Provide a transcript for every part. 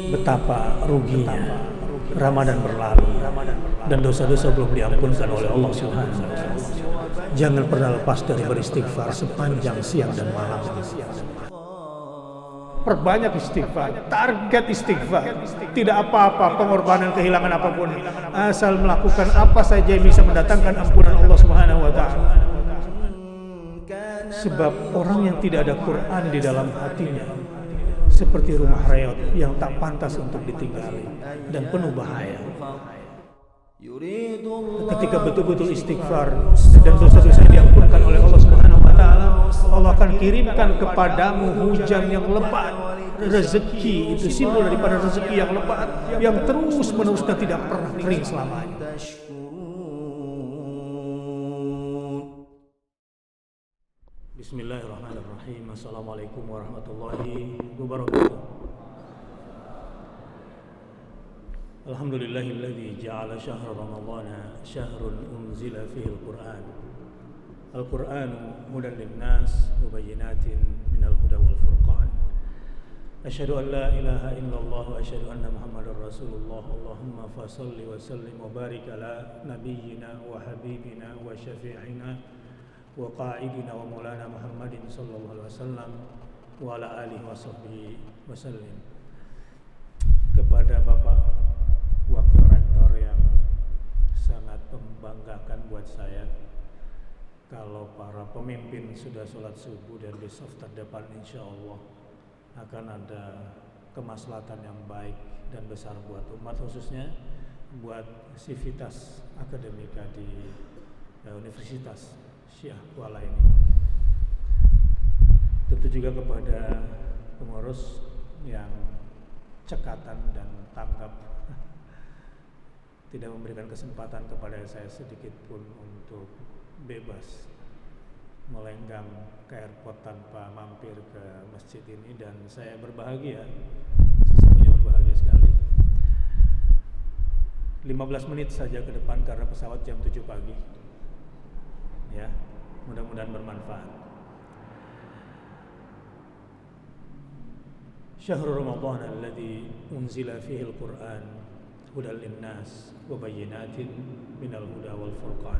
Betapa ruginya Ramadan berlalu dan dosa-dosa belum diampunkan oleh Allah Subhanahu wa Ta'ala. Jangan pernah lepas dari beristighfar sepanjang siang dan malam. Perbanyak istighfar, target istighfar. Tidak apa-apa pengorbanan, kehilangan apapun, asal melakukan apa saja yang bisa mendatangkan ampunan Allah Subhanahu wa Ta'ala. Sebab orang yang tidak ada Quran di dalam hatinya seperti rumah reot yang tak pantas untuk ditinggali dan penuh bahaya. Ketika betul-betul istighfar dan dosa-dosa diampunkan oleh Allah Subhanahu wa Ta'ala, Allah akan kirimkan kepadamu hujan yang lebat. Rezeki itu simbol daripada rezeki yang lebat, yang terus-menerus dan tidak pernah kering selamanya. Bismillahirrahmanirrahim. Assalamualaikum warahmatullahi wabarakatuh. Alhamdulillahilladzi ja'ala syahra ramadhana syahrun unzila fihi al-Qur'an. Al-Qur'anu hudan lin-nas wa bayyinatin minal huda wal furqan. Asyhadu an la ilaha illallah wa asyhadu anna Muhammadar Rasulullah. Allahumma fashalli wa sallim wa barik ala nabiyyina wa habibina wa syafi'ina wa qa'idina wa maulana Muhammadin sallallahu alaihi wasallam wa ala alihi wa sahbihi wasallim. Kepada Bapak Wakil Rektor yang sangat membanggakan buat saya, kalau para pemimpin sudah sholat subuh dan di saf terdepan, insya Allah akan ada kemaslahatan yang baik dan besar buat umat, khususnya buat sivitas akademika di Universitas Syiah Kuala ini. Tentu juga kepada pengurus yang cekatan dan tanggap, tidak memberikan kesempatan kepada saya sedikit pun untuk bebas melenggang ke airport tanpa mampir ke masjid ini, dan saya berbahagia, sesungguhnya berbahagia sekali. 15 menit saja ke depan karena pesawat jam 7 pagi. Ya, mudah-mudahan bermanfaat. Syahrul Ramadan alladzi unzila fihi al-Qur'an hudan lin-nas wa bayyinatin minal huda wal furqan.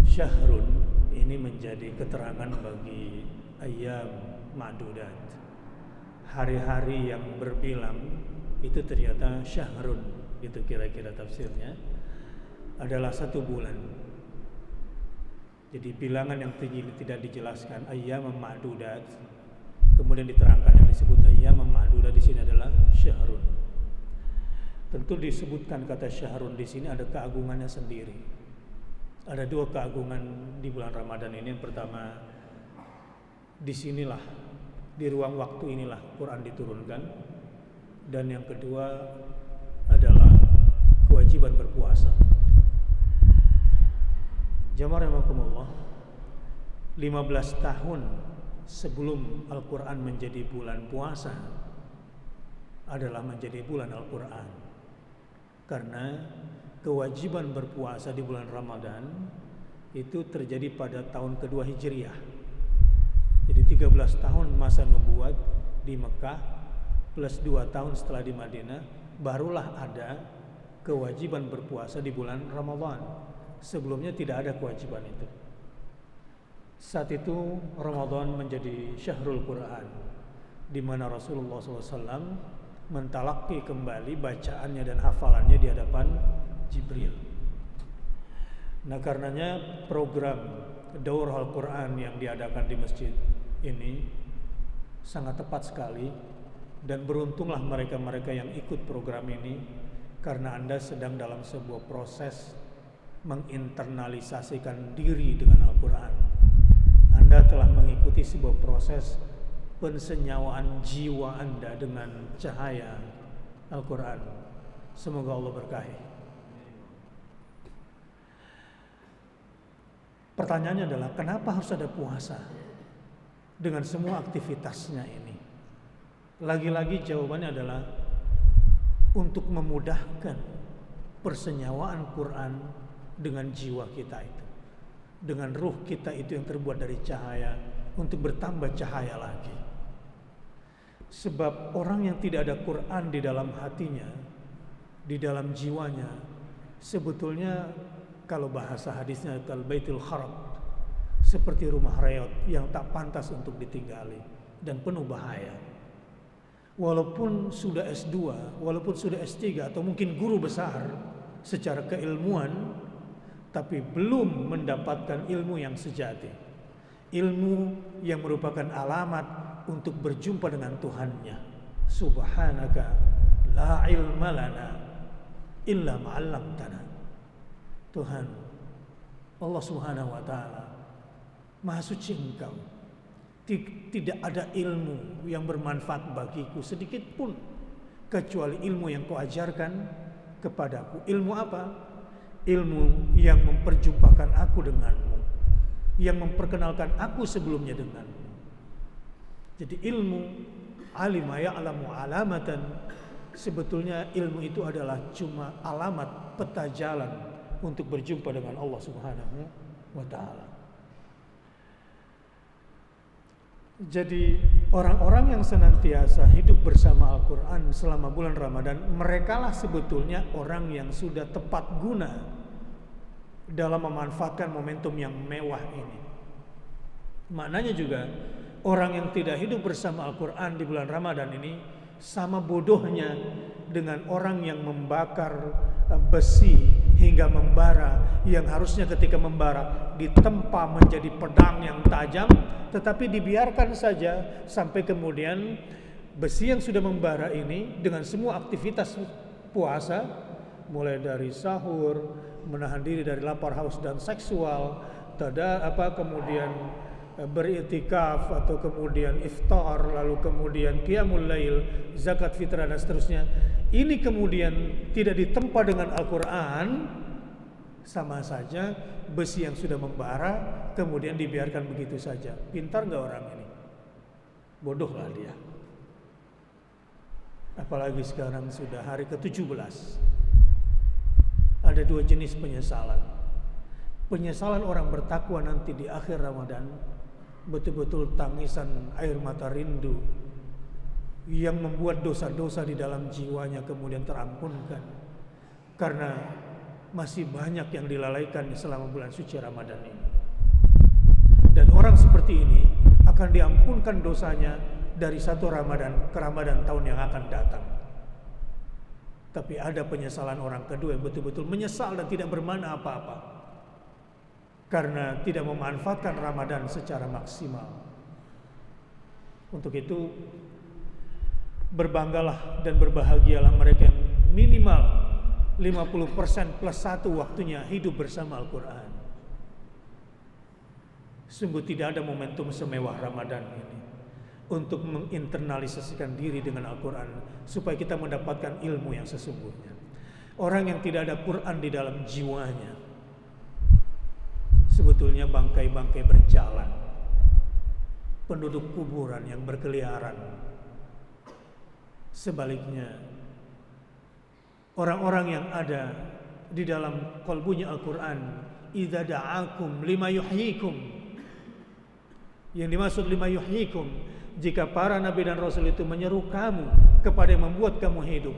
Syahrun ini menjadi keterangan bagi ayyam ma'dudat. Hari-hari yang berbilang itu ternyata syahrun, itu kira-kira tafsirnya adalah 1 bulan. Jadi bilangan yang tidak dijelaskan ayyam ma'dudat, kemudian diterangkan yang disebut ayyam ma'dudat di sini adalah syahrun. Tentu disebutkan kata syahrun di sini ada keagungannya sendiri. Ada 2 keagungan di bulan Ramadan ini. Yang pertama, disinilah, di ruang waktu inilah Quran diturunkan, dan yang kedua adalah kewajiban berpuasa. Jamaah rahimakumullah, 15 tahun sebelum Al-Quran menjadi bulan puasa adalah menjadi bulan Al-Quran. Karena kewajiban berpuasa di bulan Ramadan itu terjadi pada tahun kedua Hijriah. Jadi 13 tahun masa nubuat di Mekah plus 2 tahun setelah di Madinah, barulah ada kewajiban berpuasa di bulan Ramadan. Sebelumnya tidak ada kewajiban itu. Saat itu Ramadan menjadi syahrul Quran, di mana Rasulullah SAW mentalaki kembali bacaannya dan hafalannya di hadapan Jibril. Nah, karenanya program Daur Al-Quran yang diadakan di masjid ini sangat tepat sekali, dan beruntunglah mereka-mereka yang ikut program ini, karena Anda sedang dalam sebuah proses menginternalisasikan diri dengan Al-Quran. Anda telah mengikuti sebuah proses pensenyawaan jiwa Anda dengan cahaya Al-Quran. Semoga Allah berkahi. Pertanyaannya adalah, kenapa harus ada puasa dengan semua aktivitasnya ini? Lagi-lagi jawabannya adalah untuk memudahkan persenyawaan Quran dengan jiwa kita itu, dengan ruh kita itu yang terbuat dari cahaya untuk bertambah cahaya lagi. Sebab orang yang tidak ada Quran di dalam hatinya, di dalam jiwanya, sebetulnya kalau bahasa hadisnya kal baitul kharab, seperti rumah reot yang tak pantas untuk ditinggali dan penuh bahaya. Walaupun sudah S2, walaupun sudah S3 atau mungkin guru besar secara keilmuan, tapi belum mendapatkan ilmu yang sejati, ilmu yang merupakan alamat untuk berjumpa dengan Tuhannya. Subhanaka la ilma lana illa ma'allamtana. Tuhan Allah Subhanahu wa taala, Maha suci Engkau, tidak ada ilmu yang bermanfaat bagiku sedikit pun kecuali ilmu yang Kau ajarkan kepadaku. Ilmu apa? Ilmu yang memperjumpakan aku denganmu, yang memperkenalkan aku sebelumnya denganmu. Jadi ilmu alima ya'lamu alamatan, sebetulnya ilmu itu adalah cuma alamat, peta jalan untuk berjumpa dengan Allah Subhanahu wa taala. Jadi orang-orang yang senantiasa hidup bersama Al-Quran selama bulan Ramadan, merekalah sebetulnya orang yang sudah tepat guna dalam memanfaatkan momentum yang mewah ini. Maknanya juga orang yang tidak hidup bersama Al-Quran di bulan Ramadan ini sama bodohnya dengan orang yang membakar besi hingga membara, yang harusnya ketika membara ditempa menjadi pedang yang tajam, tetapi dibiarkan saja sampai kemudian besi yang sudah membara ini dengan semua aktivitas puasa, mulai dari sahur, menahan diri dari lapar, haus dan seksual, kemudian beriktikaf atau kemudian iftar, lalu kemudian qiyamul lail, zakat fitrah dan seterusnya. Ini kemudian tidak ditempa dengan Al-Quran, sama saja besi yang sudah membara kemudian dibiarkan begitu saja. Pintar gak orang ini? Bodohlah dia. Apalagi sekarang sudah hari ke-17. Ada dua jenis penyesalan. Penyesalan orang bertakwa nanti di akhir Ramadan, betul-betul tangisan air mata rindu yang membuat dosa-dosa di dalam jiwanya kemudian terampunkan, karena masih banyak yang dilalaikan selama bulan suci Ramadan ini. Dan orang seperti ini akan diampunkan dosanya dari satu Ramadan ke Ramadan tahun yang akan datang. Tapi ada penyesalan orang kedua yang betul-betul menyesal dan tidak bermakna apa-apa karena tidak memanfaatkan Ramadan secara maksimal. Untuk itu berbanggalah dan berbahagialah mereka yang minimal 50% plus 1 waktunya hidup bersama Al-Quran. Sungguh tidak ada momentum semewah Ramadan ini untuk menginternalisasikan diri dengan Al-Quran supaya kita mendapatkan ilmu yang sesungguhnya. Orang yang tidak ada Quran di dalam jiwanya sebetulnya bangkai-bangkai berjalan, penduduk kuburan yang berkeliaran. Sebaliknya, orang-orang yang ada di dalam qalbunya Al-Quran, idza da'akum lima yuhyikum. Yang dimaksud lima yuhyikum, jika para nabi dan rasul itu menyeru kamu kepada yang membuat kamu hidup.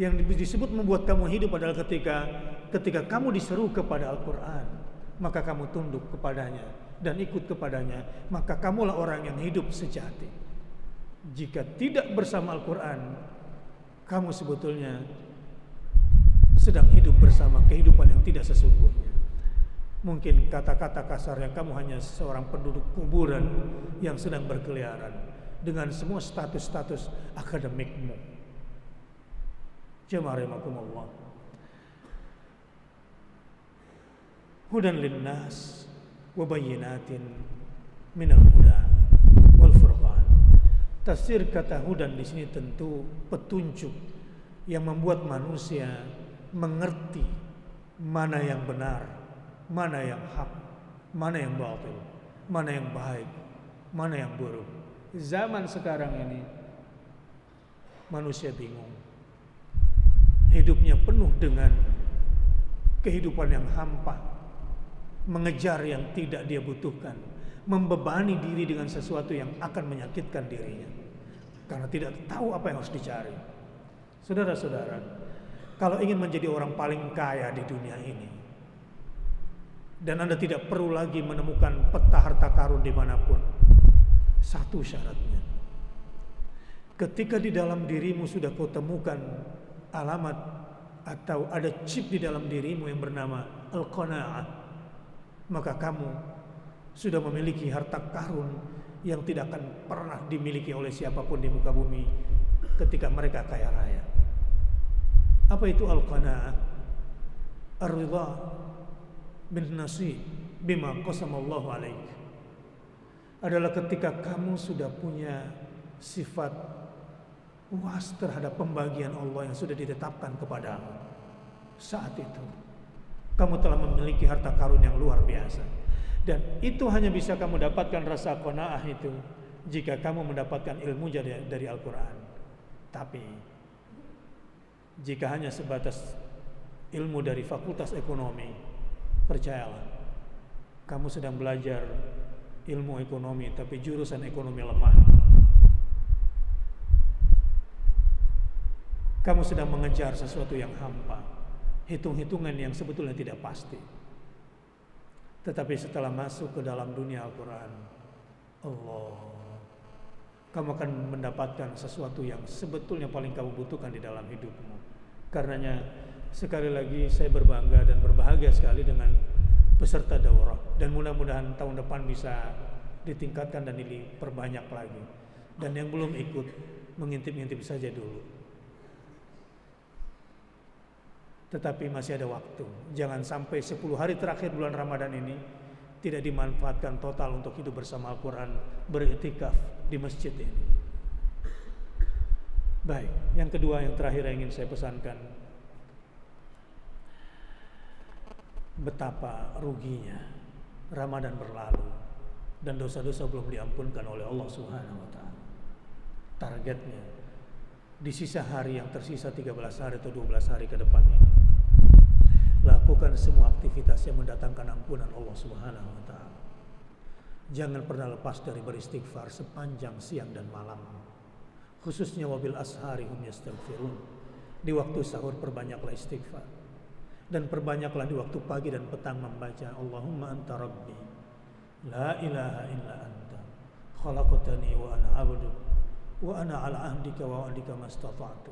Yang disebut membuat kamu hidup adalah ketika kamu diseru kepada Al-Quran, maka kamu tunduk kepadanya dan ikut kepadanya, maka kamulah orang yang hidup sejati. Jika tidak bersama Al-Quran, kamu sebetulnya sedang hidup bersama kehidupan yang tidak sesungguhnya. Mungkin kata-kata kasarnya kamu hanya seorang penduduk kuburan yang sedang berkeliaran dengan semua status-status akademikmu. Jamaah rahimakumullah. Hudan linnas wa bayyinatin minal huda wal furqan. Tafsir kata hudan di sini tentu petunjuk yang membuat manusia mengerti mana yang benar, mana yang hak, mana yang batil, mana yang baik, mana yang buruk. Zaman sekarang ini manusia bingung. Hidupnya penuh dengan kehidupan yang hampa, mengejar yang tidak dia butuhkan, membebani diri dengan sesuatu yang akan menyakitkan dirinya karena tidak tahu apa yang harus dicari. Saudara-saudara, kalau ingin menjadi orang paling kaya di dunia ini, dan Anda tidak perlu lagi menemukan peta harta karun dimanapun, satu syaratnya: ketika di dalam dirimu sudah kau temukan alamat atau ada chip di dalam dirimu yang bernama al-qanaah, maka kamu sudah memiliki harta karun yang tidak akan pernah dimiliki oleh siapapun di muka bumi ketika mereka kaya raya. Apa itu al-qanaah? Ar-ridha bin nasib bima qasamallahu alaik. Adalah ketika kamu sudah punya sifat puas terhadap pembagian Allah yang sudah ditetapkan kepadamu. Saat itu kamu telah memiliki harta karun yang luar biasa. Dan itu hanya bisa kamu dapatkan rasa qanaah itu jika kamu mendapatkan ilmu dari Al-Quran. Tapi jika hanya sebatas ilmu dari fakultas ekonomi, percayalah, kamu sedang belajar ilmu ekonomi tapi jurusan ekonomi lemah. Kamu sedang mengejar sesuatu yang hampa, hitung-hitungan yang sebetulnya tidak pasti. Tetapi setelah masuk ke dalam dunia Al-Quran, kamu akan mendapatkan sesuatu yang sebetulnya paling kamu butuhkan di dalam hidupmu. Karenanya sekali lagi saya berbangga dan berbahagia sekali dengan peserta daurah, dan mudah-mudahan tahun depan bisa ditingkatkan dan diperbanyak lagi. Dan yang belum ikut, mengintip-ngintip saja dulu. Tetapi masih ada waktu. Jangan sampai 10 hari terakhir bulan Ramadan ini tidak dimanfaatkan total untuk hidup bersama Al-Quran, beriktikaf di masjid ini. Baik, yang kedua, yang terakhir yang ingin saya pesankan, betapa ruginya Ramadan berlalu dan dosa-dosa belum diampunkan oleh Allah Subhanahu wa taala. Targetnya di sisa hari yang tersisa 13 hari atau 12 hari ke depan ini, lakukan semua aktivitas yang mendatangkan ampunan Allah Subhanahu wa taala. Jangan pernah lepas dari beristighfar sepanjang siang dan malam. Khususnya wabil ashari hum yastaghfirun. Di waktu sahur perbanyaklah istighfar. Dan perbanyaklah di waktu pagi dan petang membaca Allahumma anta rabbi la ilaha illa anta khalaqtani wa ana abdu wa ana ala ahdika wa wa'dika mastata'tu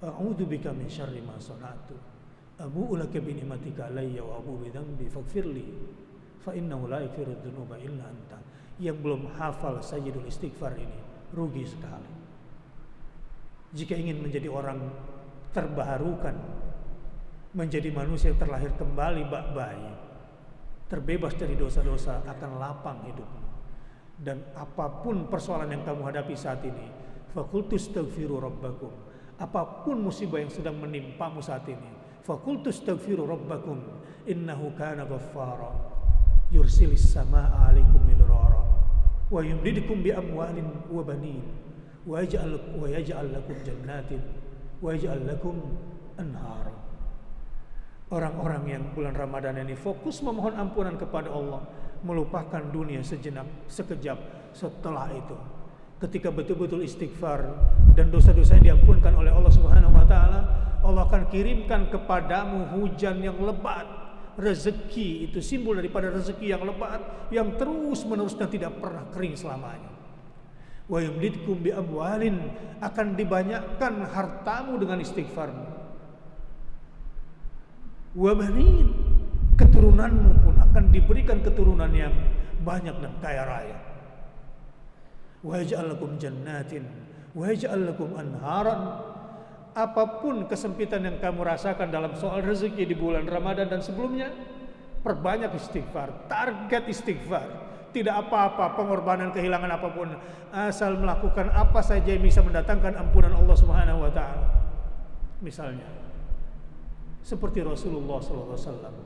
a'udzu bika min syarri ma sana'tu abu'u laka bi ni'matika alayya wa abu'u bi dhanbi faghfirli fa innahu la yaghfiru dzunuba illa anta. Yang belum hafal sayyidul istighfar ini rugi sekali. Jika ingin menjadi orang terbaharukan, menjadi manusia yang terlahir kembali bak bayi, terbebas dari dosa-dosa, akan lapang hidupmu. Dan apapun persoalan yang kamu hadapi saat ini, faqultu astaghfiru rabbakum. Apapun musibah yang sedang menimpamu saat ini, faqultu astaghfiru rabbakum innahu kana ghaffara yursilis samaa'a 'alaikum midrara wa yumdidukum bi amwalin wa banin wa yaj'al lakum jannatin wa yaj'al lakum anhara. Orang-orang yang bulan Ramadan ini fokus memohon ampunan kepada Allah, melupakan dunia sejenak, sekejap. Setelah itu, ketika betul-betul istighfar dan dosa-dosa yang diampunkan oleh Allah Subhanahu wa taala, Allah akan kirimkan kepadamu hujan yang lebat. Rezeki itu simbol daripada rezeki yang lebat, yang terus-menerus dan tidak pernah kering selamanya. Wa yumdidkum bi amwalin, akan dibanyakkan hartamu dengan istighfarmu. Wa banin, keturunanmu pun akan diberikan keturunan yang banyak dan kaya raya. Wa yaj'al lakum jannatin wa yaj'al lakum anharan. Apapun kesempitan yang kamu rasakan dalam soal rezeki di bulan Ramadan dan sebelumnya, perbanyak istighfar, target istighfar. Tidak apa-apa pengorbanan, kehilangan apapun, asal melakukan apa saja yang bisa mendatangkan ampunan Allah Subhanahu wa taala. Misalnya seperti Rasulullah SAW.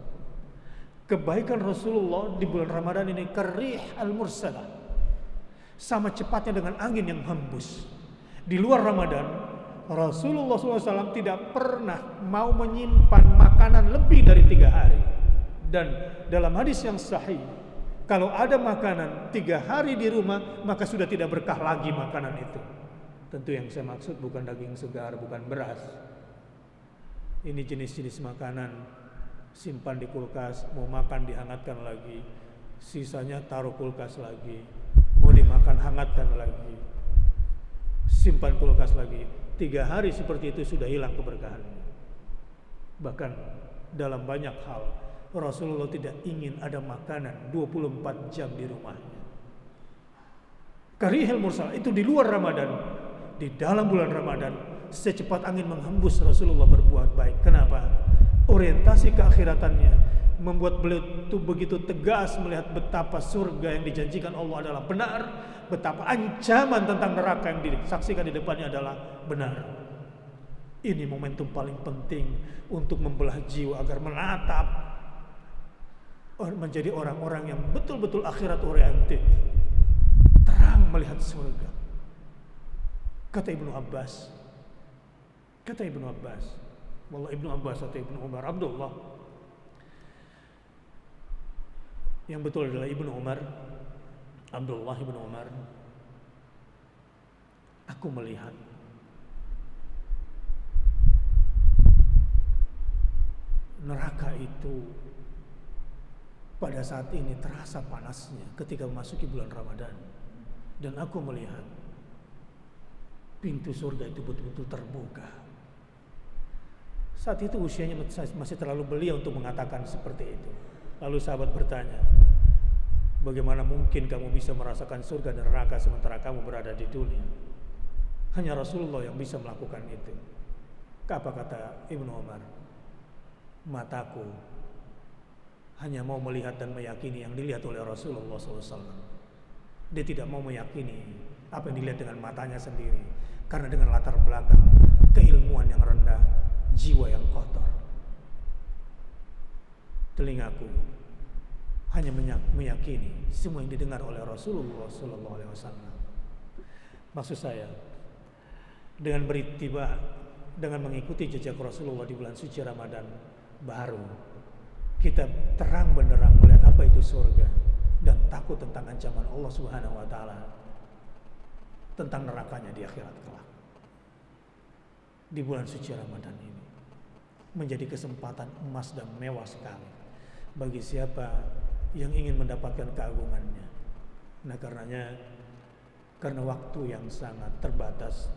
Kebaikan Rasulullah di bulan Ramadan ini karih al-mursalah, sama cepatnya dengan angin yang hembus. Di luar Ramadan, Rasulullah SAW tidak pernah mau menyimpan makanan lebih dari 3 hari. Dan dalam hadis yang sahih, Kalau ada makanan 3 hari di rumah, maka sudah tidak berkah lagi makanan itu. Tentu yang saya maksud bukan daging segar, bukan beras. Ini jenis-jenis makanan simpan di kulkas, mau makan dihangatkan lagi, sisanya taruh kulkas lagi, mau dimakan hangatkan lagi, simpan kulkas lagi. 3 hari seperti itu sudah hilang keberkahannya. Bahkan dalam banyak hal Rasulullah tidak ingin ada makanan 24 jam di rumahnya. Karihil mursal itu di luar Ramadan. Di dalam bulan Ramadan, secepat angin menghembus Rasulullah berbuat baik. Kenapa? Orientasi keakhiratannya membuat beliau itu begitu tegas melihat betapa surga yang dijanjikan Allah adalah benar, betapa ancaman tentang neraka yang disaksikan di depannya adalah benar. Ini momentum paling penting untuk membelah jiwa agar menatap menjadi orang-orang yang betul-betul akhirat oriented, terang melihat surga. Kata Ibnu Abbas, wallah Ibnu Abbas atau Ibnu Umar, Abdullah, yang betul adalah Ibnu Umar, Abdullah Ibnu Umar. Aku melihat neraka itu pada saat ini terasa panasnya ketika memasuki bulan Ramadan. Dan aku melihat pintu surga itu betul-betul terbuka. Saat itu usianya masih terlalu belia untuk mengatakan seperti itu. Lalu sahabat bertanya, bagaimana mungkin kamu bisa merasakan surga dan neraka sementara kamu berada di dunia? Hanya Rasulullah yang bisa melakukan itu. Apa kata Ibnu Umar? Mataku hanya mau melihat dan meyakini yang dilihat oleh Rasulullah SAW. Dia tidak mau meyakini apa yang dilihat dengan matanya sendiri, karena dengan latar belakang keilmuan yang rendah, jiwa yang kotor. Telingaku hanya meyakini semua yang didengar oleh Rasulullah SAW. Maksud saya, dengan berittiba, dengan mengikuti jejak Rasulullah di bulan suci Ramadan, baru kita terang benderang melihat apa itu surga dan takut tentang ancaman Allah Subhanahu wa taala, tentang nerakanya di akhirat kelak. Di bulan suci Ramadan ini menjadi kesempatan emas dan mewah sekali bagi siapa yang ingin mendapatkan keagungannya. Nah, karena waktu yang sangat terbatas,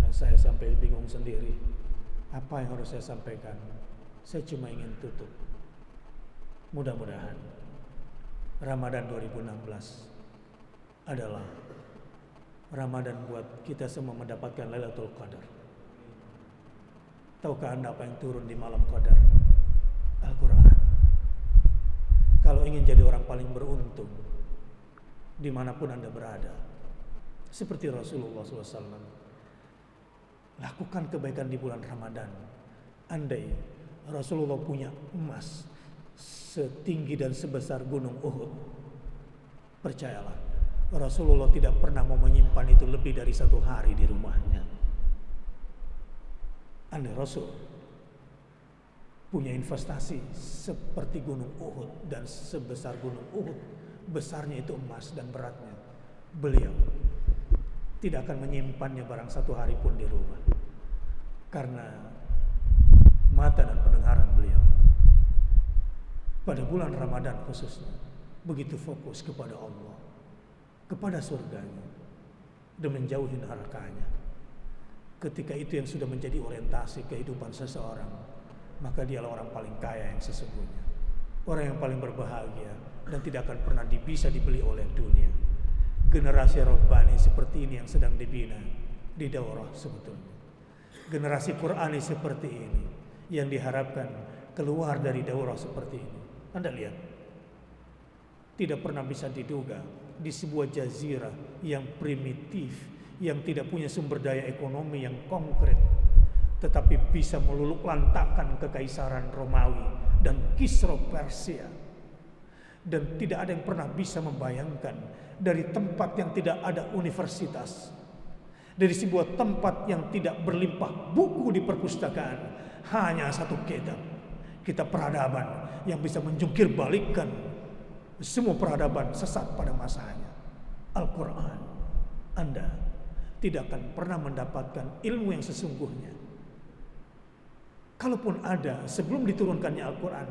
saya sampai bingung sendiri apa yang harus saya sampaikan. Saya cuma ingin tutup. Mudah-mudahan Ramadan 2016 adalah Ramadan buat kita semua mendapatkan Lailatul Qadar. Tahukah Anda apa yang turun di malam Qadar? Al-Quran. Kalau ingin jadi orang paling beruntung dimanapun Anda berada, seperti Rasulullah SAW, lakukan kebaikan di bulan Ramadan. Andai Rasulullah punya emas setinggi dan sebesar gunung Uhud, percayalah, Rasulullah tidak pernah mau menyimpan itu lebih dari 1 hari di rumahnya. Andai Rasul punya investasi seperti gunung Uhud dan sebesar gunung Uhud, besarnya itu emas dan beratnya, beliau tidak akan menyimpannya barang 1 hari pun di rumah, karena mata dan pendengaran beliau pada bulan Ramadan khususnya begitu fokus kepada Allah, kepada surganya, dan menjauhi nerakanya. Ketika itu yang sudah menjadi orientasi kehidupan seseorang, maka dialah orang paling kaya yang sesungguhnya, orang yang paling berbahagia dan tidak akan pernah bisa dibeli oleh dunia. Generasi Rabbani seperti ini yang sedang dibina di daurah sebetulnya. Generasi Qur'ani seperti ini yang diharapkan keluar dari daurah seperti ini. Anda lihat, tidak pernah bisa diduga di sebuah jazirah yang primitif, yang tidak punya sumber daya ekonomi yang konkret, tetapi bisa meluluh lantakkan kekaisaran Romawi dan Kisra Persia. Dan tidak ada yang pernah bisa membayangkan dari tempat yang tidak ada universitas, dari sebuah tempat yang tidak berlimpah buku di perpustakaan, hanya 1 kitab peradaban yang bisa menjungkir balikkan semua peradaban sesat pada masanya. Al-Quran, Anda tidak akan pernah mendapatkan ilmu yang sesungguhnya. Kalaupun ada, sebelum diturunkannya Al-Quran,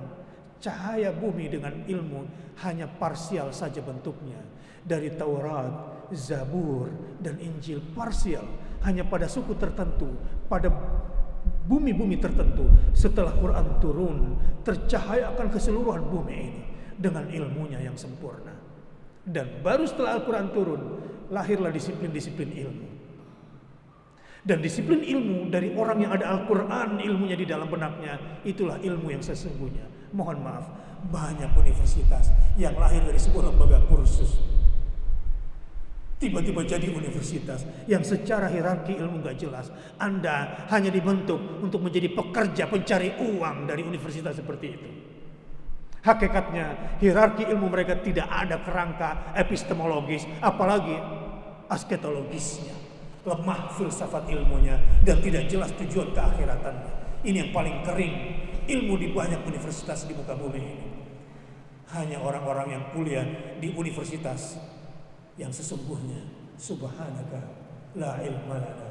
cahaya bumi dengan ilmu hanya parsial saja bentuknya. Dari Taurat, Zabur, dan Injil parsial, hanya pada suku tertentu, pada bumi-bumi tertentu. Setelah Quran turun, tercahaya akan keseluruhan bumi ini dengan ilmunya yang sempurna. Dan baru setelah Al-Quran turun, lahirlah disiplin-disiplin ilmu. Dan disiplin ilmu dari orang yang ada Al-Quran, ilmunya di dalam benaknya, itulah ilmu yang sesungguhnya. Mohon maaf, banyak universitas yang lahir dari sebuah lembaga kursus, tiba-tiba jadi universitas yang secara hierarki ilmu gak jelas. Anda hanya dibentuk untuk menjadi pekerja pencari uang dari universitas seperti itu. Hakikatnya hierarki ilmu mereka tidak ada kerangka epistemologis, apalagi asketologisnya. Lemah filsafat ilmunya dan tidak jelas tujuan keakhiratannya. Ini yang paling kering ilmu di banyak universitas di muka bumi ini. Hanya orang-orang yang kuliah di universitas yang sesungguhnya, subhanaka la ilma lana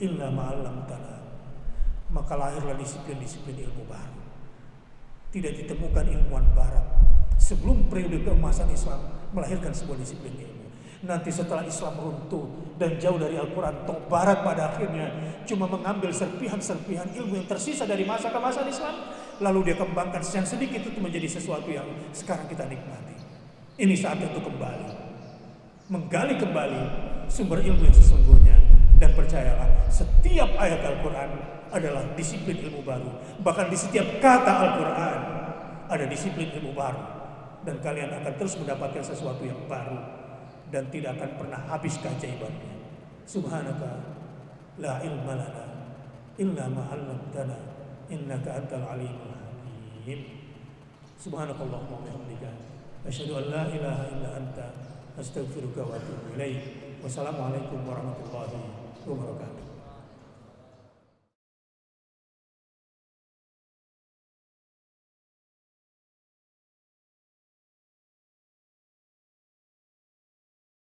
illa ma 'allamtana. Maka lahirlah disiplin-disiplin ilmu baru. Tidak ditemukan ilmuwan barat sebelum periode keemasan Islam melahirkan sebuah disiplin ilmu. Nanti setelah Islam runtuh dan jauh dari Al-Quran, toh barat pada akhirnya cuma mengambil serpihan-serpihan ilmu yang tersisa dari masa kemasan Islam, lalu dia kembangkan yang sedikit itu menjadi sesuatu yang sekarang kita nikmati. Ini saatnya untuk kembali, menggali kembali sumber ilmu yang sesungguhnya. Dan percayalah, setiap ayat Al-Quran adalah disiplin ilmu baru. Bahkan di setiap kata Al-Quran ada disiplin ilmu baru. Dan kalian akan terus mendapatkan sesuatu yang baru dan tidak akan pernah habis keajaibannya. Subhanaka la ilma lana illa ma 'allamtana innaka antal alimul hakim. Subhanakallahumma wa bihamdika asyhadu an la ilaha illa anta astaghfiruka wa atubu ilaik. Wassalamualaikum warahmatullahi wabarakatuh.